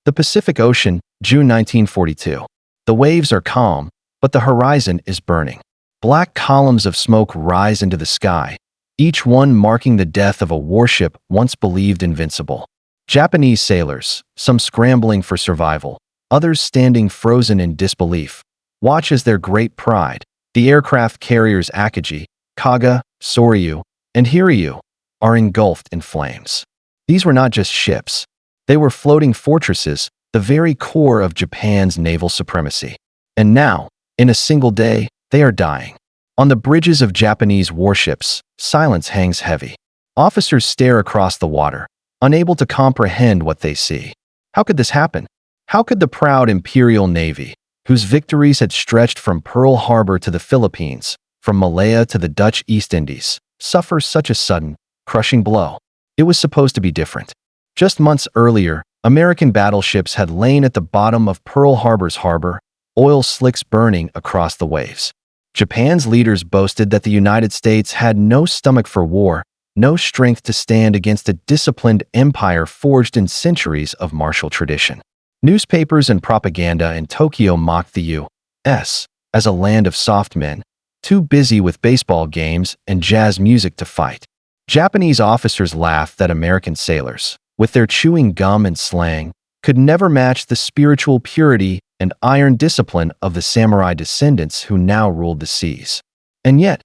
The Pacific Ocean, June 1942. The waves are calm, but the horizon is burning. Black columns of smoke rise into the sky, each one marking the death of a warship once believed invincible. Japanese sailors, some scrambling for survival, others standing frozen in disbelief, watch as their great pride, the aircraft carriers Akagi, Kaga, Soryu, and Hiryu, are engulfed in flames. These were not just ships. They were floating fortresses, the very core of Japan's naval supremacy. And now, in a single day, they are dying. On the bridges of Japanese warships, silence hangs heavy. Officers stare across the water, unable to comprehend what they see. How could this happen? How could the proud Imperial Navy, whose victories had stretched from Pearl Harbor to the Philippines, from Malaya to the Dutch East Indies, suffer such a sudden, crushing blow? It was supposed to be different. Just months earlier, American battleships had lain at the bottom of Pearl Harbor's harbor, oil slicks burning across the waves. Japan's leaders boasted that the United States had no stomach for war, no strength to stand against a disciplined empire forged in centuries of martial tradition. Newspapers and propaganda in Tokyo mocked the U.S. as a land of soft men, too busy with baseball games and jazz music to fight. Japanese officers laughed that American sailors, with their chewing gum and slang, could never match the spiritual purity and iron discipline of the samurai descendants who now ruled the seas. And yet,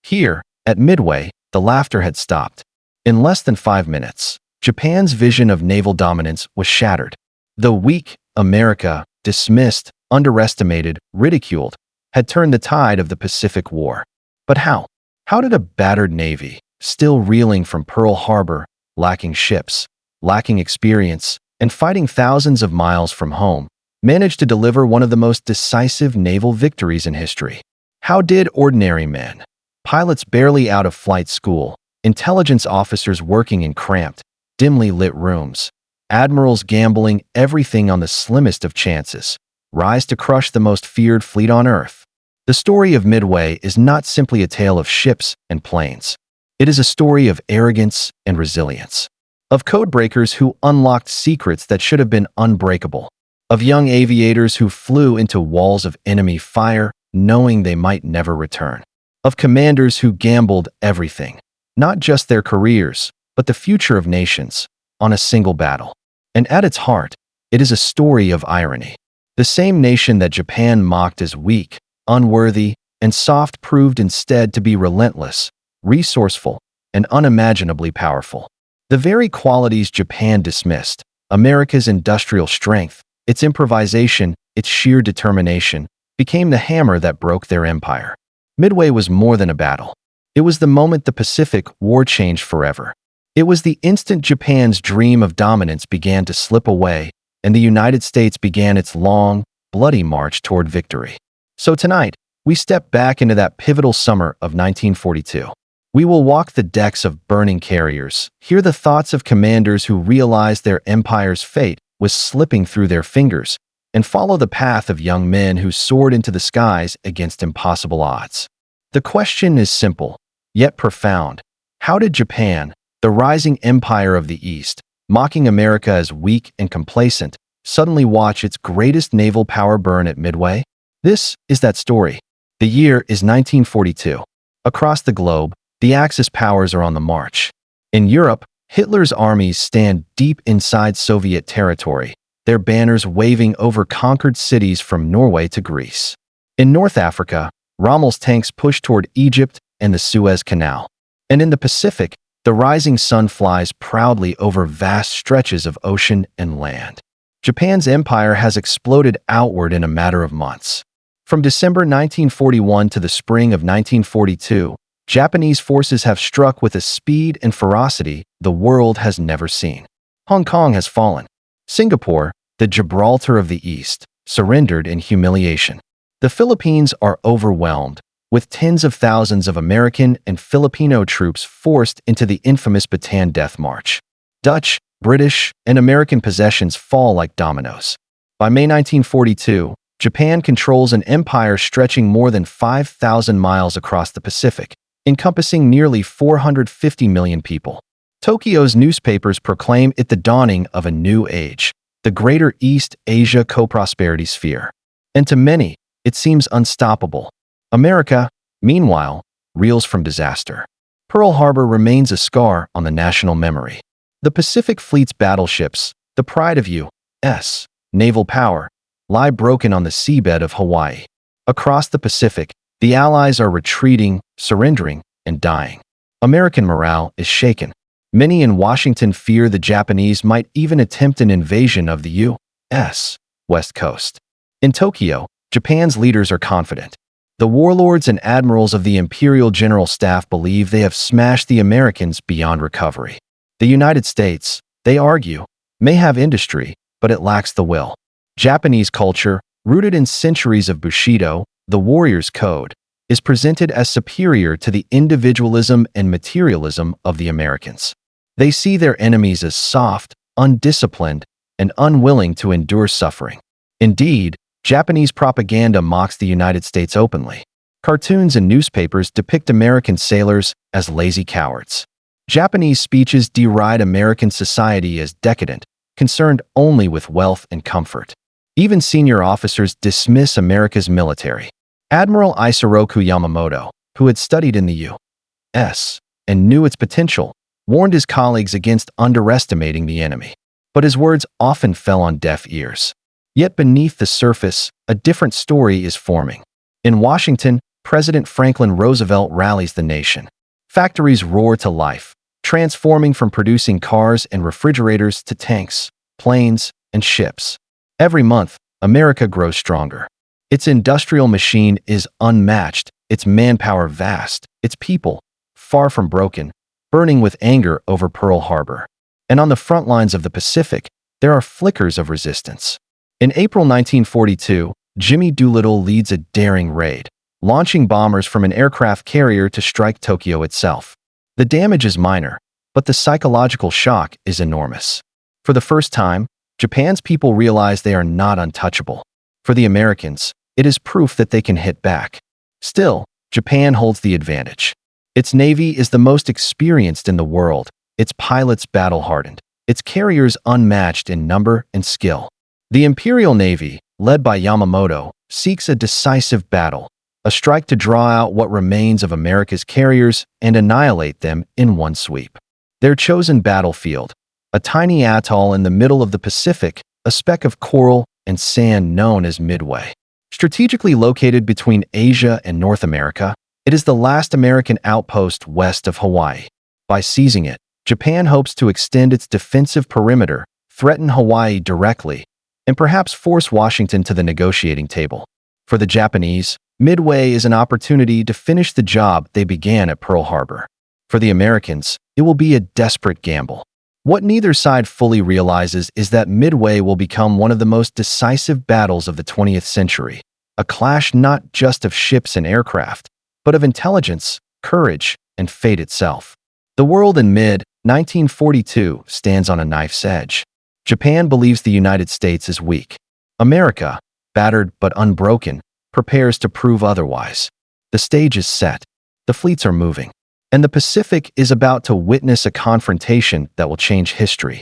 here, at Midway, the laughter had stopped. In less than 5 minutes, Japan's vision of naval dominance was shattered. The weak America, dismissed, underestimated, ridiculed, had turned the tide of the Pacific War. But how? How did a battered navy, still reeling from Pearl Harbor, lacking ships, lacking experience, and fighting thousands of miles from home, manage to deliver one of the most decisive naval victories in history? How did ordinary men, pilots barely out of flight school, intelligence officers working in cramped, dimly lit rooms, admirals gambling everything on the slimmest of chances, rise to crush the most feared fleet on Earth? The story of Midway is not simply a tale of ships and planes. It is a story of arrogance and resilience, of codebreakers who unlocked secrets that should have been unbreakable, of young aviators who flew into walls of enemy fire knowing they might never return, of commanders who gambled everything, not just their careers, but the future of nations, on a single battle. And at its heart, it is a story of irony. The same nation that Japan mocked as weak, unworthy, and soft proved instead to be relentless, resourceful, and unimaginably powerful. The very qualities Japan dismissed, America's industrial strength, its improvisation, its sheer determination, became the hammer that broke their empire. Midway was more than a battle. It was the moment the Pacific War changed forever. It was the instant Japan's dream of dominance began to slip away, and the United States began its long, bloody march toward victory. So tonight, we step back into that pivotal summer of 1942. We will walk the decks of burning carriers, hear the thoughts of commanders who realized their empire's fate was slipping through their fingers, and follow the path of young men who soared into the skies against impossible odds. The question is simple, yet profound. How did Japan, the rising empire of the East, mocking America as weak and complacent, suddenly watch its greatest naval power burn at Midway? This is that story. The year is 1942. Across the globe, the Axis powers are on the march. In Europe, Hitler's armies stand deep inside Soviet territory, their banners waving over conquered cities from Norway to Greece. In North Africa, Rommel's tanks push toward Egypt and the Suez Canal. And in the Pacific, the rising sun flies proudly over vast stretches of ocean and land. Japan's empire has exploded outward in a matter of months. From December 1941 to the spring of 1942, Japanese forces have struck with a speed and ferocity the world has never seen. Hong Kong has fallen. Singapore, the Gibraltar of the East, surrendered in humiliation. The Philippines are overwhelmed, with tens of thousands of American and Filipino troops forced into the infamous Bataan Death March. Dutch, British, and American possessions fall like dominoes. By May 1942, Japan controls an empire stretching more than 5,000 miles across the Pacific, encompassing nearly 450 million people. Tokyo's newspapers proclaim it the dawning of a new age. the Greater East Asia Co-Prosperity Sphere. And to many, it seems unstoppable. America, meanwhile, reels from disaster. Pearl Harbor remains a scar on the national memory. The Pacific Fleet's battleships, the pride of U.S. naval power, lie broken on the seabed of Hawaii. Across the Pacific, the Allies are retreating, surrendering, and dying. American morale is shaken. Many in Washington fear the Japanese might even attempt an invasion of the U.S. West Coast. In Tokyo, Japan's leaders are confident. The warlords and admirals of the Imperial General Staff believe they have smashed the Americans beyond recovery. The United States, they argue, may have industry, but it lacks the will. Japanese culture, rooted in centuries of Bushido, the warrior's code, is presented as superior to the individualism and materialism of the Americans. They see their enemies as soft, undisciplined, and unwilling to endure suffering. Indeed, Japanese propaganda mocks the United States openly. Cartoons and newspapers depict American sailors as lazy cowards. Japanese speeches deride American society as decadent, concerned only with wealth and comfort. Even senior officers dismiss America's military. Admiral Isoroku Yamamoto, who had studied in the U.S. and knew its potential, warned his colleagues against underestimating the enemy. But his words often fell on deaf ears. Yet beneath the surface, a different story is forming. In Washington, President Franklin Roosevelt rallies the nation. Factories roar to life, transforming from producing cars and refrigerators to tanks, planes, and ships. Every month, America grows stronger. Its industrial machine is unmatched, its manpower vast, its people, far from broken, burning with anger over Pearl Harbor. And on the front lines of the Pacific, there are flickers of resistance. In April 1942, Jimmy Doolittle leads a daring raid, launching bombers from an aircraft carrier to strike Tokyo itself. The damage is minor, but the psychological shock is enormous. For the first time, Japan's people realize they are not untouchable. For the Americans, it is proof that they can hit back. Still, Japan holds the advantage. Its navy is the most experienced in the world, its pilots battle-hardened, its carriers unmatched in number and skill. The Imperial Navy, led by Yamamoto, seeks a decisive battle, a strike to draw out what remains of America's carriers and annihilate them in one sweep. Their chosen battlefield, a tiny atoll in the middle of the Pacific, a speck of coral and sand known as Midway. Strategically located between Asia and North America, it is the last American outpost west of Hawaii. By seizing it, Japan hopes to extend its defensive perimeter, threaten Hawaii directly, and perhaps force Washington to the negotiating table. For the Japanese, Midway is an opportunity to finish the job they began at Pearl Harbor. For the Americans, it will be a desperate gamble. What neither side fully realizes is that Midway will become one of the most decisive battles of the 20th century, a clash not just of ships and aircraft, but of intelligence, courage, and fate itself. The world in mid-1942 stands on a knife's edge. Japan believes the United States is weak. America, battered but unbroken, prepares to prove otherwise. The stage is set. The fleets are moving. And the Pacific is about to witness a confrontation that will change history.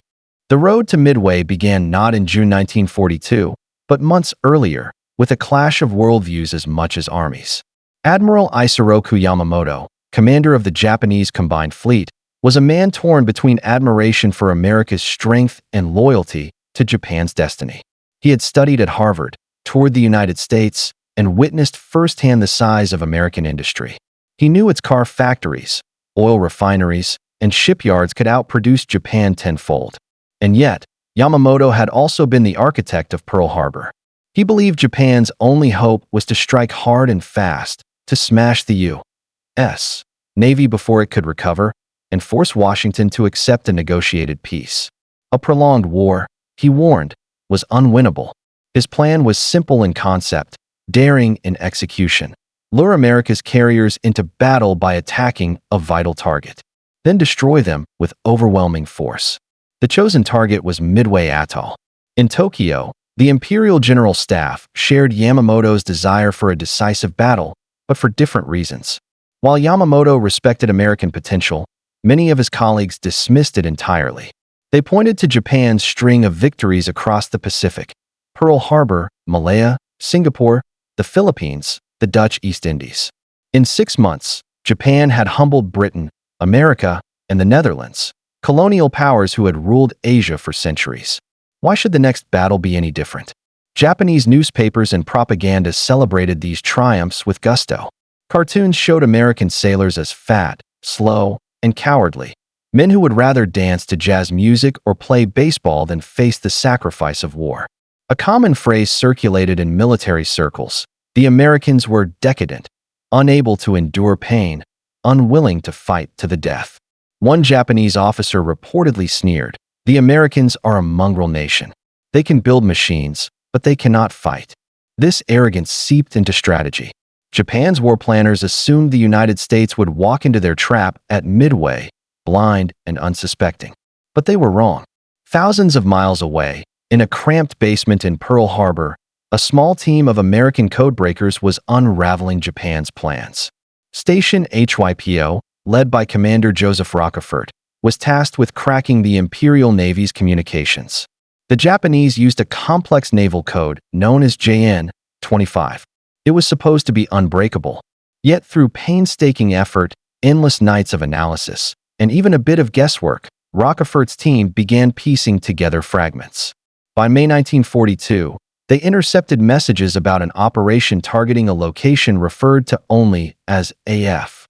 The road to Midway began not in June 1942, but months earlier, with a clash of worldviews as much as armies. Admiral Isoroku Yamamoto, commander of the Japanese Combined Fleet, was a man torn between admiration for America's strength and loyalty to Japan's destiny. He had studied at Harvard, toured the United States, and witnessed firsthand the size of American industry. He knew its car factories, oil refineries, and shipyards could outproduce Japan tenfold. And yet, Yamamoto had also been the architect of Pearl Harbor. He believed Japan's only hope was to strike hard and fast, to smash the U.S. Navy before it could recover, and force Washington to accept a negotiated peace. A prolonged war, he warned, was unwinnable. His plan was simple in concept, daring in execution. Lure America's carriers into battle by attacking a vital target, then destroy them with overwhelming force. The chosen target was Midway Atoll. In Tokyo, the Imperial General Staff shared Yamamoto's desire for a decisive battle, but for different reasons. While Yamamoto respected American potential, many of his colleagues dismissed it entirely. They pointed to Japan's string of victories across the Pacific: Pearl Harbor, Malaya, Singapore, the Philippines, the Dutch East Indies. In 6 months, Japan had humbled Britain, America, and the Netherlands, colonial powers who had ruled Asia for centuries. Why should the next battle be any different? Japanese newspapers and propaganda celebrated these triumphs with gusto. Cartoons showed American sailors as fat, slow, and cowardly, men who would rather dance to jazz music or play baseball than face the sacrifice of war. A common phrase circulated in military circles: the Americans were decadent, unable to endure pain, unwilling to fight to the death. One Japanese officer reportedly sneered, "The Americans are a mongrel nation. They can build machines, but they cannot fight." This arrogance seeped into strategy. Japan's war planners assumed the United States would walk into their trap at Midway, blind and unsuspecting. But they were wrong. Thousands of miles away, in a cramped basement in Pearl Harbor, a small team of American codebreakers was unraveling Japan's plans. Station HYPO, led by Commander Joseph Rockefort, was tasked with cracking the Imperial Navy's communications. The Japanese used a complex naval code known as JN-25. It was supposed to be unbreakable. Yet through painstaking effort, endless nights of analysis, and even a bit of guesswork, Rockefort's team began piecing together fragments. By May 1942, they intercepted messages about an operation targeting a location referred to only as AF.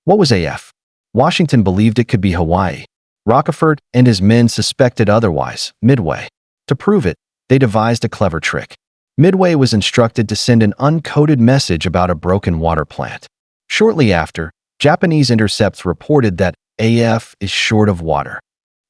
What was AF? Washington believed it could be Hawaii. Rockefort and his men suspected otherwise: Midway. To prove it, they devised a clever trick. Midway was instructed to send an uncoded message about a broken water plant. Shortly after, Japanese intercepts reported that AF is short of water.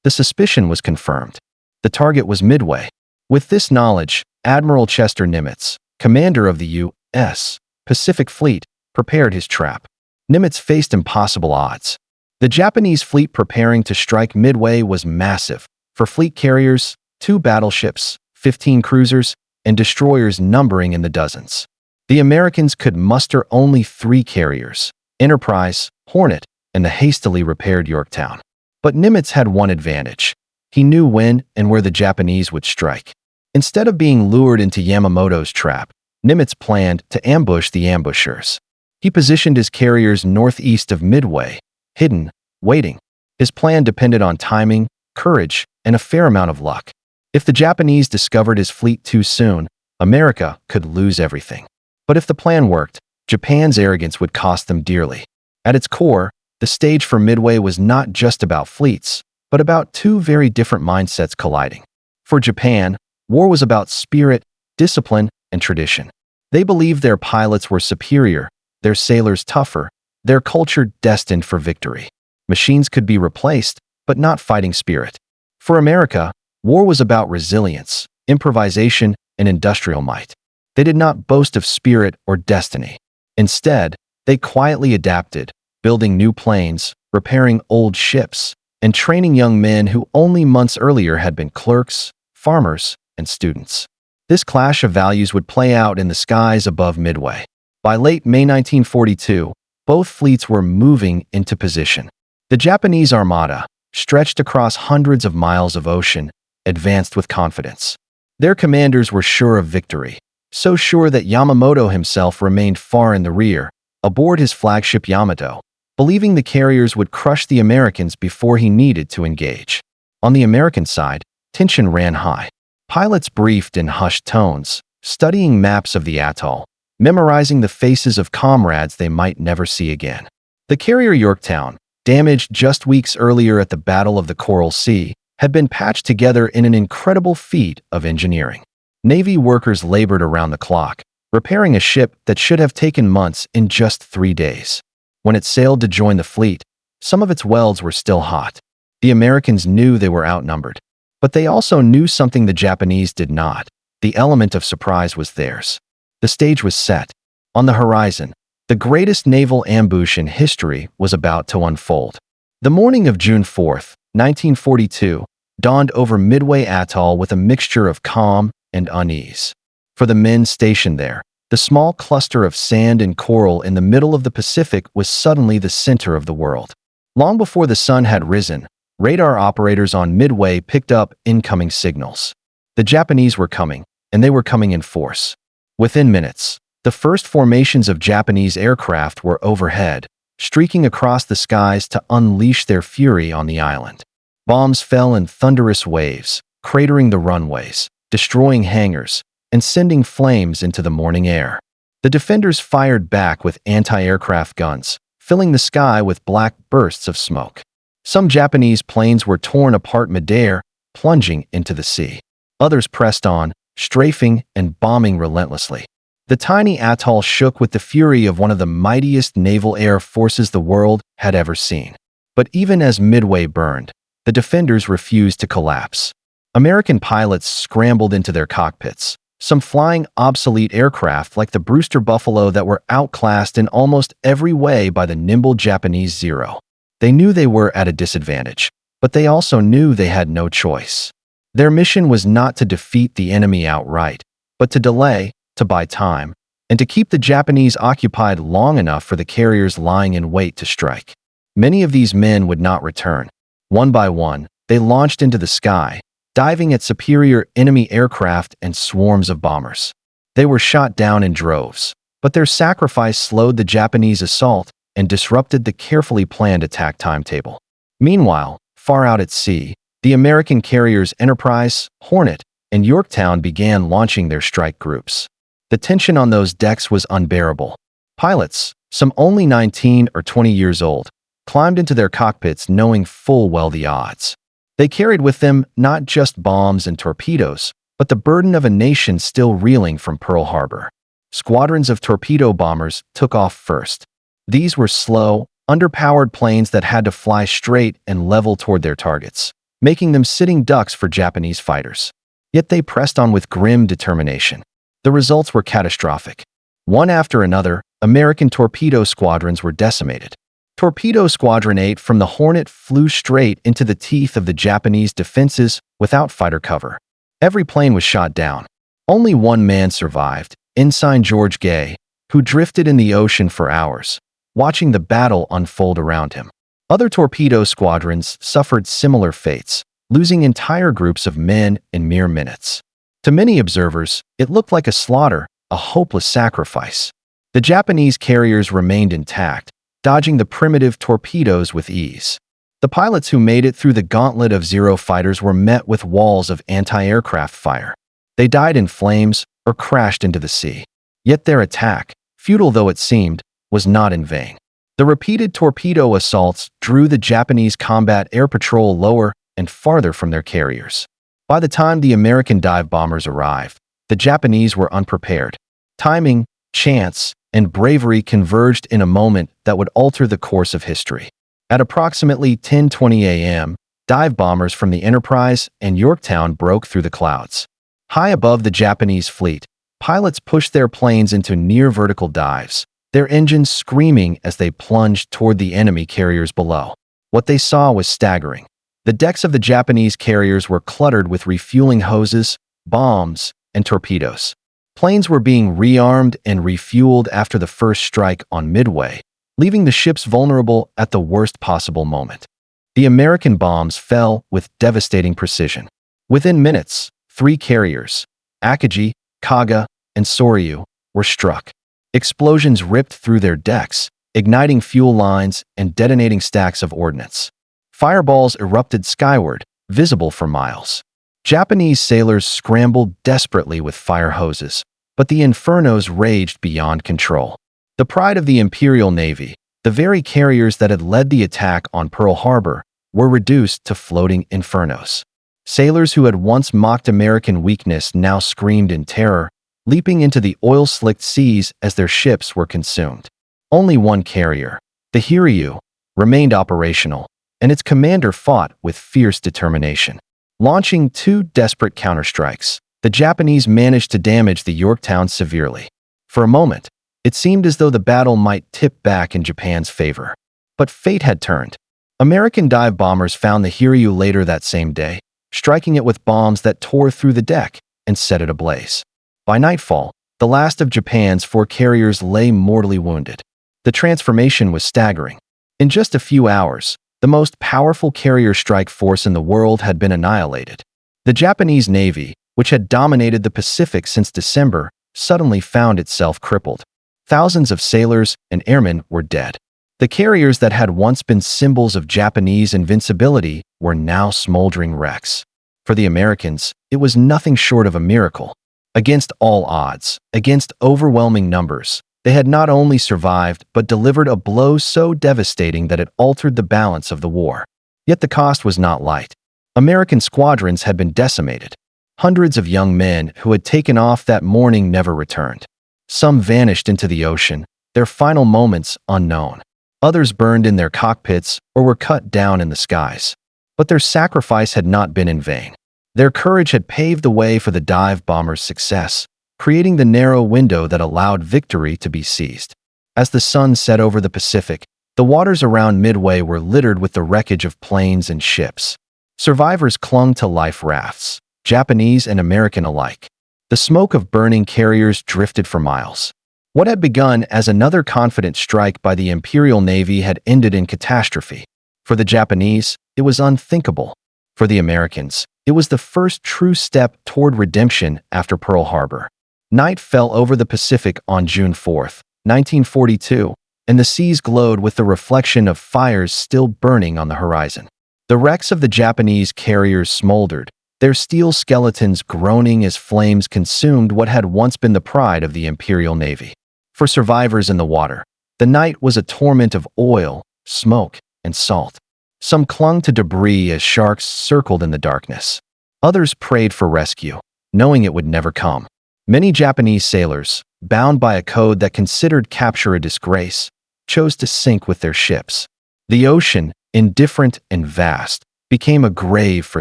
The suspicion was confirmed. The target was Midway. With this knowledge, Admiral Chester Nimitz, commander of the U.S. Pacific Fleet, prepared his trap. Nimitz faced impossible odds. The Japanese fleet preparing to strike Midway was massive. For fleet carriers, 2 battleships, 15 cruisers, and destroyers numbering in the dozens. The Americans could muster only 3 carriers: Enterprise, Hornet, and the hastily repaired Yorktown. But Nimitz had one advantage. He knew when and where the Japanese would strike. Instead of being lured into Yamamoto's trap, Nimitz planned to ambush the ambushers. He positioned his carriers northeast of Midway, hidden, waiting. His plan depended on timing, courage, and a fair amount of luck. If the Japanese discovered his fleet too soon, America could lose everything. But if the plan worked, Japan's arrogance would cost them dearly. At its core, the stage for Midway was not just about fleets, but about 2 very different mindsets colliding. For Japan, war was about spirit, discipline, and tradition. They believed their pilots were superior, their sailors tougher, their culture destined for victory. Machines could be replaced, but not fighting spirit. For America, war was about resilience, improvisation, and industrial might. They did not boast of spirit or destiny. Instead, they quietly adapted, building new planes, repairing old ships, and training young men who only months earlier had been clerks, farmers, and students. This clash of values would play out in the skies above Midway. By late May 1942, both fleets were moving into position. The Japanese armada, stretched across hundreds of miles of ocean, advanced with confidence. Their commanders were sure of victory, so sure that Yamamoto himself remained far in the rear, aboard his flagship Yamato, believing the carriers would crush the Americans before he needed to engage. On the American side, tension ran high. Pilots briefed in hushed tones, studying maps of the atoll, memorizing the faces of comrades they might never see again. The carrier Yorktown, damaged just weeks earlier at the Battle of the Coral Sea, had been patched together in an incredible feat of engineering. Navy workers labored around the clock, repairing a ship that should have taken months in just 3 days. When it sailed to join the fleet, some of its welds were still hot. The Americans knew they were outnumbered, but they also knew something the Japanese did not. The element of surprise was theirs. The stage was set. On the horizon, the greatest naval ambush in history was about to unfold. The morning of June 4th, 1942, dawned over Midway Atoll with a mixture of calm and unease. For the men stationed there, the small cluster of sand and coral in the middle of the Pacific was suddenly the center of the world. Long before the sun had risen, Radar operators on Midway picked up incoming signals. The Japanese were coming, and they were coming in force. Within minutes, the first formations of Japanese aircraft were overhead, streaking across the skies to unleash their fury on the island. Bombs fell in thunderous waves, cratering the runways, destroying hangars, and sending flames into the morning air. The defenders fired back with anti-aircraft guns, filling the sky with black bursts of smoke. Some Japanese planes were torn apart midair, plunging into the sea. Others pressed on, strafing and bombing relentlessly. The tiny atoll shook with the fury of one of the mightiest naval air forces the world had ever seen. But even as Midway burned, the defenders refused to collapse. American pilots scrambled into their cockpits, some flying obsolete aircraft like the Brewster Buffalo that were outclassed in almost every way by the nimble Japanese Zero. They knew they were at a disadvantage, but they also knew they had no choice. Their mission was not to defeat the enemy outright, but to delay, to buy time, and to keep the Japanese occupied long enough for the carriers lying in wait to strike. Many of these men would not return. One by one, they launched into the sky, diving at superior enemy aircraft and swarms of bombers. They were shot down in droves, but their sacrifice slowed the Japanese assault and disrupted the carefully planned attack timetable. Meanwhile, far out at sea, the American carriers Enterprise, Hornet, and Yorktown began launching their strike groups. The tension on those decks was unbearable. Pilots, some only 19 or 20 years old, climbed into their cockpits knowing full well the odds. They carried with them not just bombs and torpedoes, but the burden of a nation still reeling from Pearl Harbor. Squadrons of torpedo bombers took off first. These were slow, underpowered planes that had to fly straight and level toward their targets, making them sitting ducks for Japanese fighters. Yet they pressed on with grim determination. The results were catastrophic. One after another, American torpedo squadrons were decimated. Torpedo Squadron 8 from the Hornet flew straight into the teeth of the Japanese defenses without fighter cover. Every plane was shot down. Only one man survived, Ensign George Gay, who drifted in the ocean for hours, watching the battle unfold around him. Other torpedo squadrons suffered similar fates, losing entire groups of men in mere minutes. To many observers, it looked like a slaughter, a hopeless sacrifice. The Japanese carriers remained intact, dodging the primitive torpedoes with ease. The pilots who made it through the gauntlet of Zero fighters were met with walls of anti-aircraft fire. They died in flames or crashed into the sea. Yet their attack, futile though it seemed, was not in vain. The repeated torpedo assaults drew the Japanese combat air patrol lower and farther from their carriers. By the time the American dive bombers arrived, the Japanese were unprepared. Timing, chance, and bravery converged in a moment that would alter the course of history. At approximately 10:20 a.m., dive bombers from the Enterprise and Yorktown broke through the clouds. High above the Japanese fleet, pilots pushed their planes into near-vertical dives, their engines screaming as they plunged toward the enemy carriers below. What they saw was staggering. The decks of the Japanese carriers were cluttered with refueling hoses, bombs, and torpedoes. Planes were being rearmed and refueled after the first strike on Midway, leaving the ships vulnerable at the worst possible moment. The American bombs fell with devastating precision. Within minutes, 3 carriers, Akagi, Kaga, and Soryu, were struck. Explosions ripped through their decks, igniting fuel lines and detonating stacks of ordnance. Fireballs erupted skyward, visible for miles. Japanese sailors scrambled desperately with fire hoses, but the infernos raged beyond control. The pride of the Imperial Navy, the very carriers that had led the attack on Pearl Harbor, were reduced to floating infernos. Sailors who had once mocked American weakness now screamed in terror, leaping into the oil-slicked seas as their ships were consumed. Only one carrier, the Hiryu, remained operational, and its commander fought with fierce determination. Launching 2 desperate counterstrikes, the Japanese managed to damage the Yorktown severely. For a moment, it seemed as though the battle might tip back in Japan's favor. But fate had turned. American dive bombers found the Hiryu later that same day, striking it with bombs that tore through the deck and set it ablaze. By nightfall, the last of Japan's 4 carriers lay mortally wounded. The transformation was staggering. In just a few hours, The most powerful carrier strike force in the world had been annihilated. The Japanese Navy, which had dominated the Pacific since December, suddenly found itself crippled. Thousands of sailors and airmen were dead. The carriers that had once been symbols of Japanese invincibility were now smoldering wrecks. For the Americans, it was nothing short of a miracle. Against all odds, against overwhelming numbers, they had not only survived but delivered a blow so devastating that it altered the balance of the war. Yet the cost was not light. American squadrons had been decimated. Hundreds of young men who had taken off that morning never returned. Some vanished into the ocean, their final moments unknown. Others burned in their cockpits or were cut down in the skies. But their sacrifice had not been in vain. Their courage had paved the way for the dive bombers' success, creating the narrow window that allowed victory to be seized. As the sun set over the Pacific, the waters around Midway were littered with the wreckage of planes and ships. Survivors clung to life rafts, Japanese and American alike. The smoke of burning carriers drifted for miles. What had begun as another confident strike by the Imperial Navy had ended in catastrophe. For the Japanese, it was unthinkable. For the Americans, it was the first true step toward redemption after Pearl Harbor. Night fell over the Pacific on June 4, 1942, and the seas glowed with the reflection of fires still burning on the horizon. The wrecks of the Japanese carriers smoldered, their steel skeletons groaning as flames consumed what had once been the pride of the Imperial Navy. For survivors in the water, the night was a torment of oil, smoke, and salt. Some clung to debris as sharks circled in the darkness. Others prayed for rescue, knowing it would never come. Many Japanese sailors, bound by a code that considered capture a disgrace, chose to sink with their ships. The ocean, indifferent and vast, became a grave for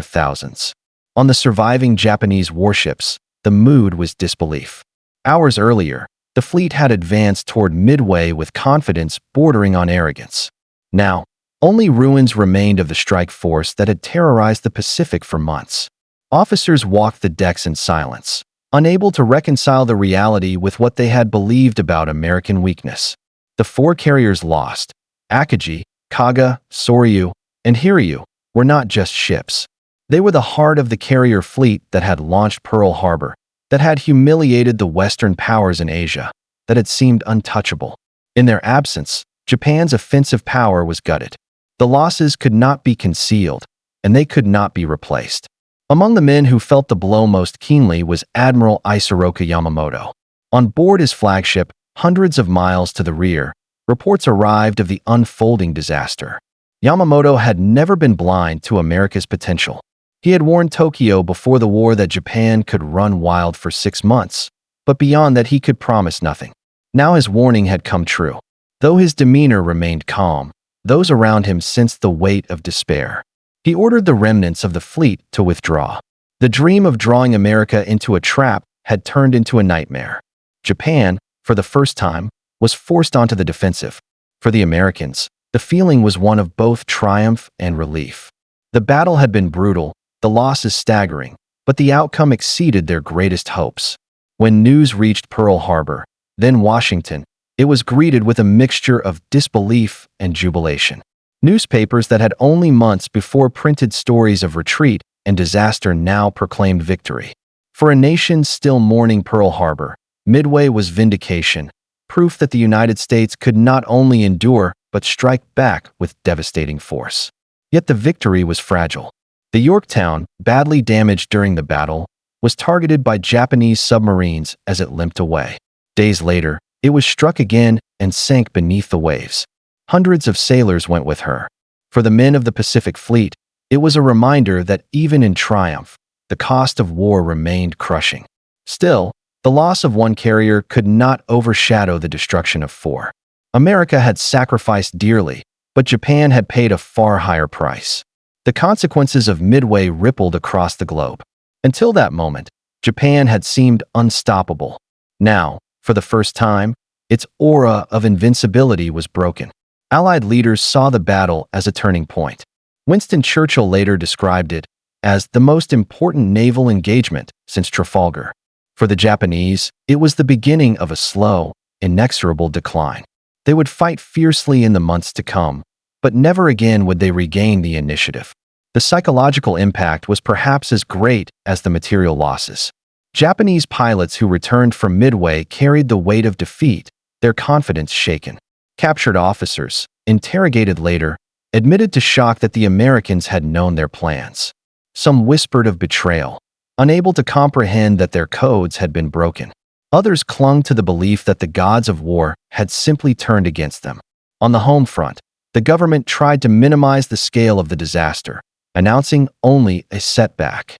thousands. On the surviving Japanese warships, the mood was disbelief. Hours earlier, the fleet had advanced toward Midway with confidence bordering on arrogance. Now, only ruins remained of the strike force that had terrorized the Pacific for months. Officers walked the decks in silence, unable to reconcile the reality with what they had believed about American weakness. The four carriers lost, Akagi, Kaga, Soryu, and Hiryu, were not just ships. They were the heart of the carrier fleet that had launched Pearl Harbor, that had humiliated the Western powers in Asia, that had seemed untouchable. In their absence, Japan's offensive power was gutted. The losses could not be concealed, and they could not be replaced. Among the men who felt the blow most keenly was Admiral Isoroku Yamamoto. On board his flagship, hundreds of miles to the rear, reports arrived of the unfolding disaster. Yamamoto had never been blind to America's potential. He had warned Tokyo before the war that Japan could run wild for 6 months, but beyond that he could promise nothing. Now his warning had come true. Though his demeanor remained calm, those around him sensed the weight of despair. He ordered the remnants of the fleet to withdraw. The dream of drawing America into a trap had turned into a nightmare. Japan, for the first time, was forced onto the defensive. For the Americans, the feeling was one of both triumph and relief. The battle had been brutal, the losses staggering, but the outcome exceeded their greatest hopes. When news reached Pearl Harbor, then Washington, it was greeted with a mixture of disbelief and jubilation. Newspapers that had only months before printed stories of retreat and disaster now proclaimed victory. For a nation still mourning Pearl Harbor, Midway was vindication, proof that the United States could not only endure but strike back with devastating force. Yet the victory was fragile. The Yorktown, badly damaged during the battle, was targeted by Japanese submarines as it limped away. Days later, it was struck again and sank beneath the waves. Hundreds of sailors went with her. For the men of the Pacific Fleet, it was a reminder that even in triumph, the cost of war remained crushing. Still, the loss of one carrier could not overshadow the destruction of 4. America had sacrificed dearly, but Japan had paid a far higher price. The consequences of Midway rippled across the globe. Until that moment, Japan had seemed unstoppable. Now, for the first time, its aura of invincibility was broken. Allied leaders saw the battle as a turning point. Winston Churchill later described it as the most important naval engagement since Trafalgar. For the Japanese, it was the beginning of a slow, inexorable decline. They would fight fiercely in the months to come, but never again would they regain the initiative. The psychological impact was perhaps as great as the material losses. Japanese pilots who returned from Midway carried the weight of defeat, their confidence shaken. Captured officers, interrogated later, admitted to shock that the Americans had known their plans. Some whispered of betrayal, unable to comprehend that their codes had been broken. Others clung to the belief that the gods of war had simply turned against them. On the home front, the government tried to minimize the scale of the disaster, announcing only a setback.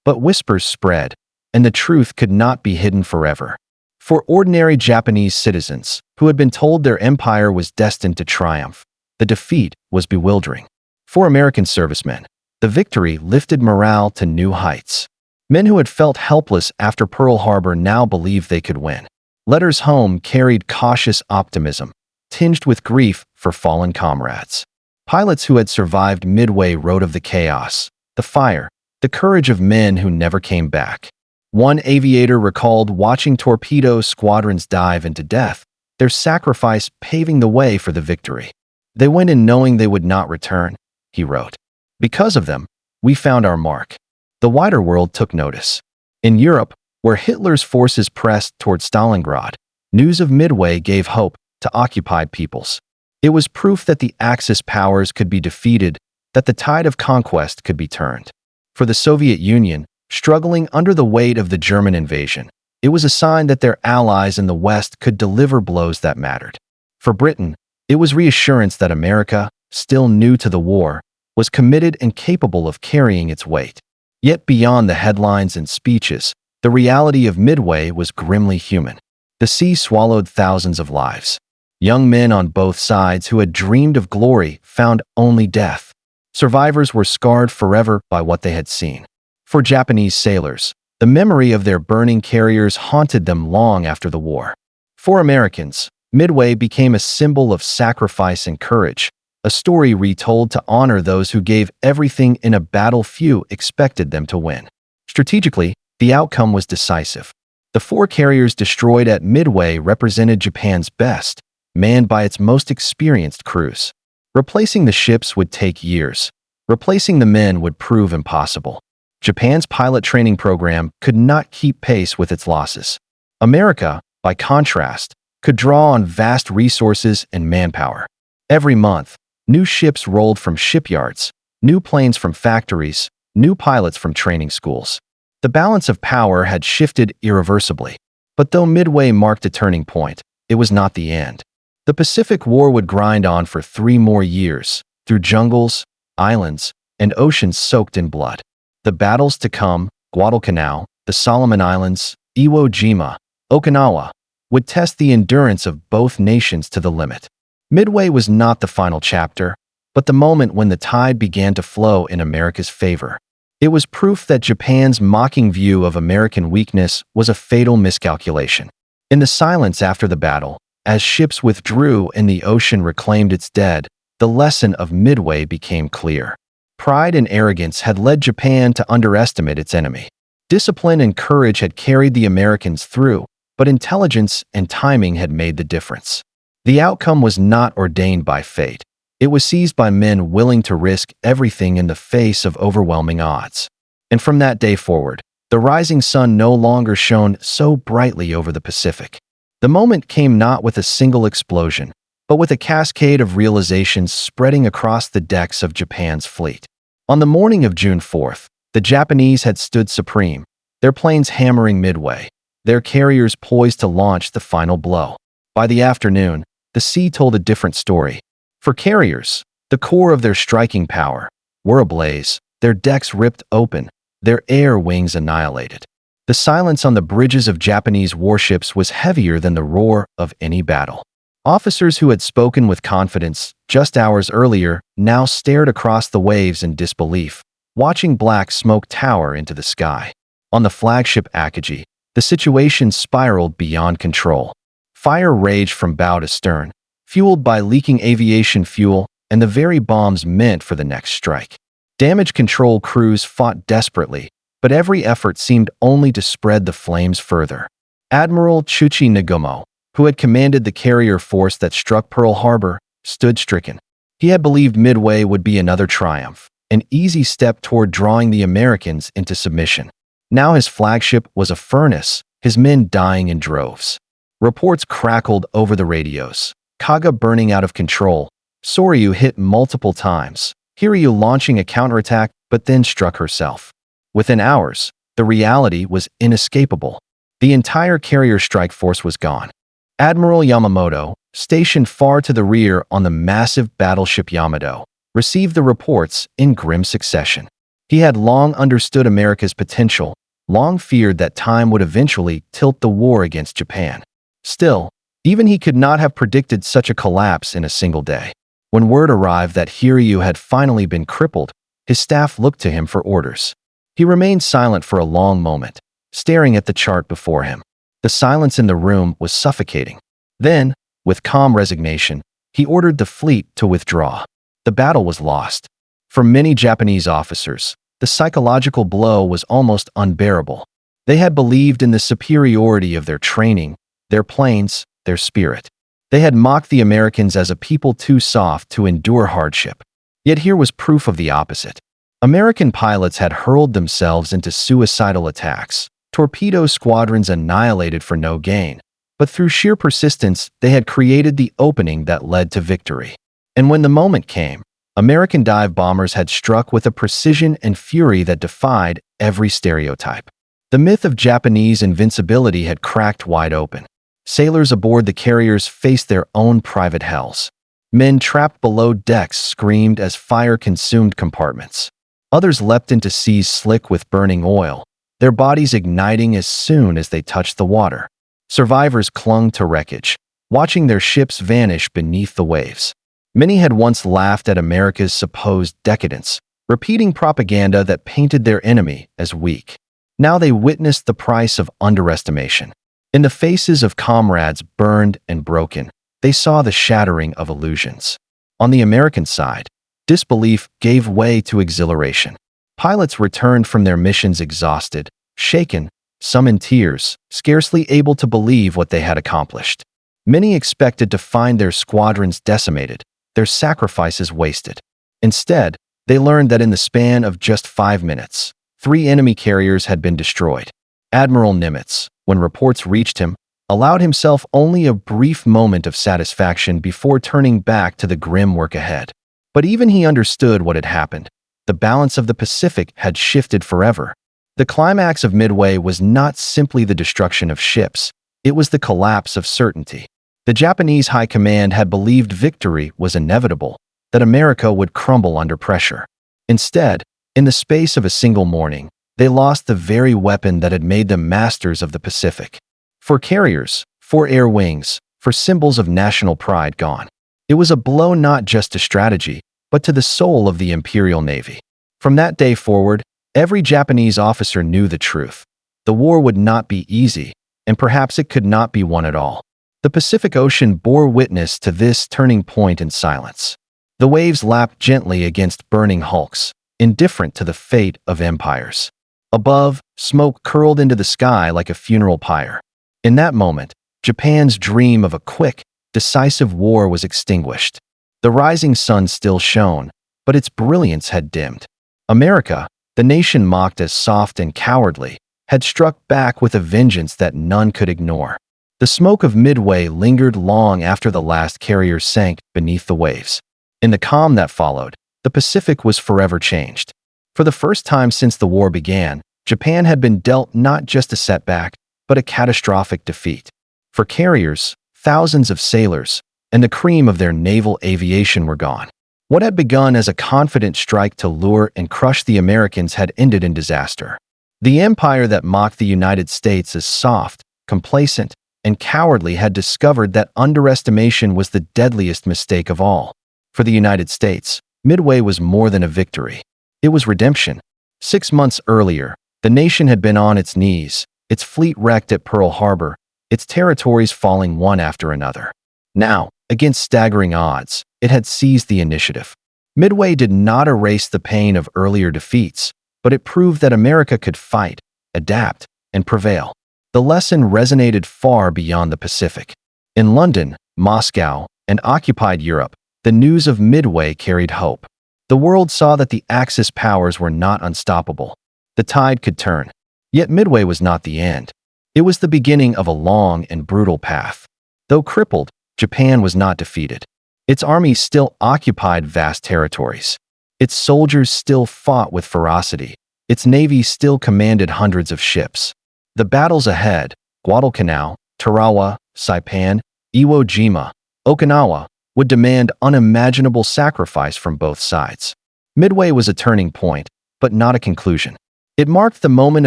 But whispers spread, and the truth could not be hidden forever. For ordinary Japanese citizens, who had been told their empire was destined to triumph, the defeat was bewildering. For American servicemen, the victory lifted morale to new heights. Men who had felt helpless after Pearl Harbor now believed they could win. Letters home carried cautious optimism, tinged with grief for fallen comrades. Pilots who had survived Midway wrote of the chaos, the fire, the courage of men who never came back. One aviator recalled watching torpedo squadrons dive into death, their sacrifice paving the way for the victory. They went in knowing they would not return, he wrote. Because of them, we found our mark. The wider world took notice. In Europe, where Hitler's forces pressed toward Stalingrad, news of Midway gave hope to occupied peoples. It was proof that the Axis powers could be defeated, that the tide of conquest could be turned. For the Soviet Union, struggling under the weight of the German invasion, it was a sign that their allies in the West could deliver blows that mattered. For Britain, it was reassurance that America, still new to the war, was committed and capable of carrying its weight. Yet beyond the headlines and speeches, the reality of Midway was grimly human. The sea swallowed thousands of lives. Young men on both sides who had dreamed of glory found only death. Survivors were scarred forever by what they had seen. For Japanese sailors, the memory of their burning carriers haunted them long after the war. For Americans, Midway became a symbol of sacrifice and courage, a story retold to honor those who gave everything in a battle few expected them to win. Strategically, the outcome was decisive. The 4 carriers destroyed at Midway represented Japan's best, manned by its most experienced crews. Replacing the ships would take years. Replacing the men would prove impossible. Japan's pilot training program could not keep pace with its losses. America, by contrast, could draw on vast resources and manpower. Every month, new ships rolled from shipyards, new planes from factories, new pilots from training schools. The balance of power had shifted irreversibly. But though Midway marked a turning point, it was not the end. The Pacific War would grind on for 3 more years, through jungles, islands, and oceans soaked in blood. The battles to come, Guadalcanal, the Solomon Islands, Iwo Jima, Okinawa, would test the endurance of both nations to the limit. Midway was not the final chapter, but the moment when the tide began to flow in America's favor. It was proof that Japan's mocking view of American weakness was a fatal miscalculation. In the silence after the battle, as ships withdrew and the ocean reclaimed its dead, the lesson of Midway became clear. Pride and arrogance had led Japan to underestimate its enemy. Discipline and courage had carried the Americans through, but intelligence and timing had made the difference. The outcome was not ordained by fate. It was seized by men willing to risk everything in the face of overwhelming odds. And from that day forward, the rising sun no longer shone so brightly over the Pacific. The moment came not with a single explosion, but with a cascade of realizations spreading across the decks of Japan's fleet. On the morning of June 4th, the Japanese had stood supreme, their planes hammering Midway, their carriers poised to launch the final blow. By the afternoon, the sea told a different story. For carriers, the core of their striking power, were ablaze, their decks ripped open, their air wings annihilated. The silence on the bridges of Japanese warships was heavier than the roar of any battle. Officers who had spoken with confidence just hours earlier now stared across the waves in disbelief, watching black smoke tower into the sky. On the flagship Akagi, the situation spiraled beyond control. Fire raged from bow to stern, fueled by leaking aviation fuel and the very bombs meant for the next strike. Damage control crews fought desperately, but every effort seemed only to spread the flames further. Admiral Chuchi Nagumo, who had commanded the carrier force that struck Pearl Harbor, stood stricken. He had believed Midway would be another triumph, an easy step toward drawing the Americans into submission. Now his flagship was a furnace, his men dying in droves. Reports crackled over the radios. Kaga burning out of control. Soryu hit multiple times. Hiryu launching a counterattack, but then struck herself. Within hours, the reality was inescapable. The entire carrier strike force was gone. Admiral Yamamoto, stationed far to the rear on the massive battleship Yamato, received the reports in grim succession. He had long understood America's potential, long feared that time would eventually tilt the war against Japan. Still, even he could not have predicted such a collapse in a single day. When word arrived that Hiryu had finally been crippled, his staff looked to him for orders. He remained silent for a long moment, staring at the chart before him. The silence in the room was suffocating. Then, with calm resignation, he ordered the fleet to withdraw. The battle was lost. For many Japanese officers, the psychological blow was almost unbearable. They had believed in the superiority of their training, their planes, their spirit. They had mocked the Americans as a people too soft to endure hardship. Yet here was proof of the opposite. American pilots had hurled themselves into suicidal attacks, torpedo squadrons annihilated for no gain, but through sheer persistence, they had created the opening that led to victory. And when the moment came, American dive bombers had struck with a precision and fury that defied every stereotype. The myth of Japanese invincibility had cracked wide open. Sailors aboard the carriers faced their own private hells. Men trapped below decks screamed as fire consumed compartments. Others leapt into seas slick with burning oil, their bodies igniting as soon as they touched the water. Survivors clung to wreckage, watching their ships vanish beneath the waves. Many had once laughed at America's supposed decadence, repeating propaganda that painted their enemy as weak. Now they witnessed the price of underestimation. In the faces of comrades burned and broken, they saw the shattering of illusions. On the American side, disbelief gave way to exhilaration. Pilots returned from their missions exhausted, shaken, some in tears, scarcely able to believe what they had accomplished. Many expected to find their squadrons decimated, their sacrifices wasted. Instead, they learned that in the span of just 5 minutes, 3 enemy carriers had been destroyed. Admiral Nimitz, when reports reached him, allowed himself only a brief moment of satisfaction before turning back to the grim work ahead. But even he understood what had happened. The balance of the Pacific had shifted forever. The climax of Midway was not simply the destruction of ships, it was the collapse of certainty. The Japanese high command had believed victory was inevitable, that America would crumble under pressure. Instead, in the space of a single morning, they lost the very weapon that had made them masters of the Pacific. For carriers, for air wings, for symbols of national pride gone. It was a blow not just to strategy, but to the soul of the Imperial Navy. From that day forward, every Japanese officer knew the truth. The war would not be easy, and perhaps it could not be won at all. The Pacific Ocean bore witness to this turning point in silence. The waves lapped gently against burning hulks, indifferent to the fate of empires. Above, smoke curled into the sky like a funeral pyre. In that moment, Japan's dream of a quick, decisive war was extinguished. The rising sun still shone, but its brilliance had dimmed. America, the nation mocked as soft and cowardly, had struck back with a vengeance that none could ignore. The smoke of Midway lingered long after the last carrier sank beneath the waves. In the calm that followed, the Pacific was forever changed. For the first time since the war began, Japan had been dealt not just a setback, but a catastrophic defeat. For carriers, thousands of sailors, and the cream of their naval aviation were gone. What had begun as a confident strike to lure and crush the Americans had ended in disaster. The empire that mocked the United States as soft, complacent, and cowardly had discovered that underestimation was the deadliest mistake of all. For the United States, Midway was more than a victory. It was redemption. 6 months earlier, the nation had been on its knees, its fleet wrecked at Pearl Harbor, its territories falling one after another. Now, against staggering odds, it had seized the initiative. Midway did not erase the pain of earlier defeats, but it proved that America could fight, adapt, and prevail. The lesson resonated far beyond the Pacific. In London, Moscow, and occupied Europe, The news of Midway carried hope. The world saw that the Axis powers were not unstoppable. The tide could turn. Yet Midway was not the end. It was the beginning of a long and brutal path. Though crippled, Japan was not defeated. Its armies still occupied vast territories. Its soldiers still fought with ferocity. Its navy still commanded hundreds of ships. The battles ahead, Guadalcanal, Tarawa, Saipan, Iwo Jima, Okinawa, would demand unimaginable sacrifice from both sides. Midway was a turning point, but not a conclusion. It marked the moment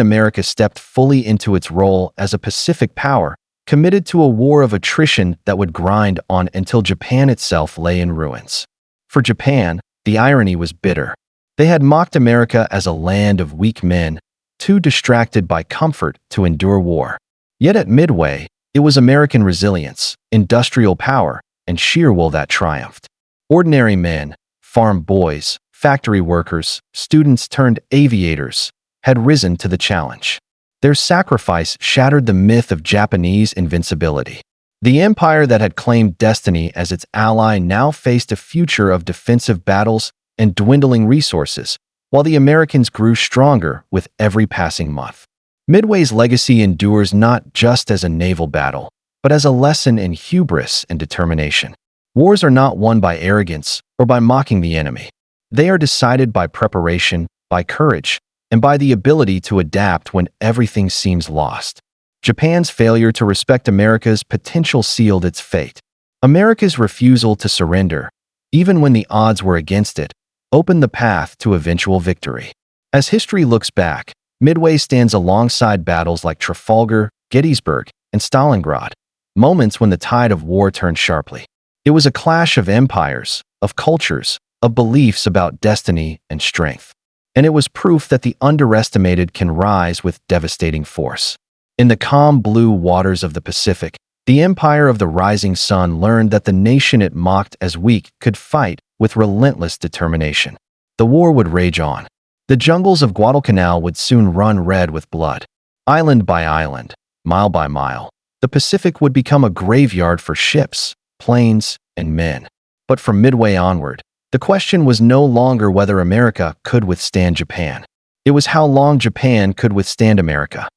America stepped fully into its role as a Pacific power, committed to a war of attrition that would grind on until Japan itself lay in ruins. For Japan, the irony was bitter. They had mocked America as a land of weak men, too distracted by comfort to endure war. Yet at Midway, it was American resilience, industrial power, and sheer will that triumphed. Ordinary men, farm boys, factory workers, students turned aviators, had risen to the challenge. Their sacrifice shattered the myth of Japanese invincibility. The empire that had claimed destiny as its ally now faced a future of defensive battles and dwindling resources, while the Americans grew stronger with every passing month. Midway's legacy endures not just as a naval battle, but as a lesson in hubris and determination. Wars are not won by arrogance or by mocking the enemy. They are decided by preparation, by courage, and by the ability to adapt when everything seems lost. Japan's failure to respect America's potential sealed its fate. America's refusal to surrender, even when the odds were against it, opened the path to eventual victory. As history looks back, Midway stands alongside battles like Trafalgar, Gettysburg, and Stalingrad, moments when the tide of war turned sharply. It was a clash of empires, of cultures, of beliefs about destiny and strength. And it was proof that the underestimated can rise with devastating force. In the calm blue waters of the Pacific, the empire of the rising sun learned that the nation it mocked as weak could fight with relentless determination. The war would rage on. The jungles of Guadalcanal would soon run red with blood. Island by island, mile by mile, the Pacific would become a graveyard for ships, planes, and men. But from Midway onward, the question was no longer whether America could withstand Japan. It was how long Japan could withstand America.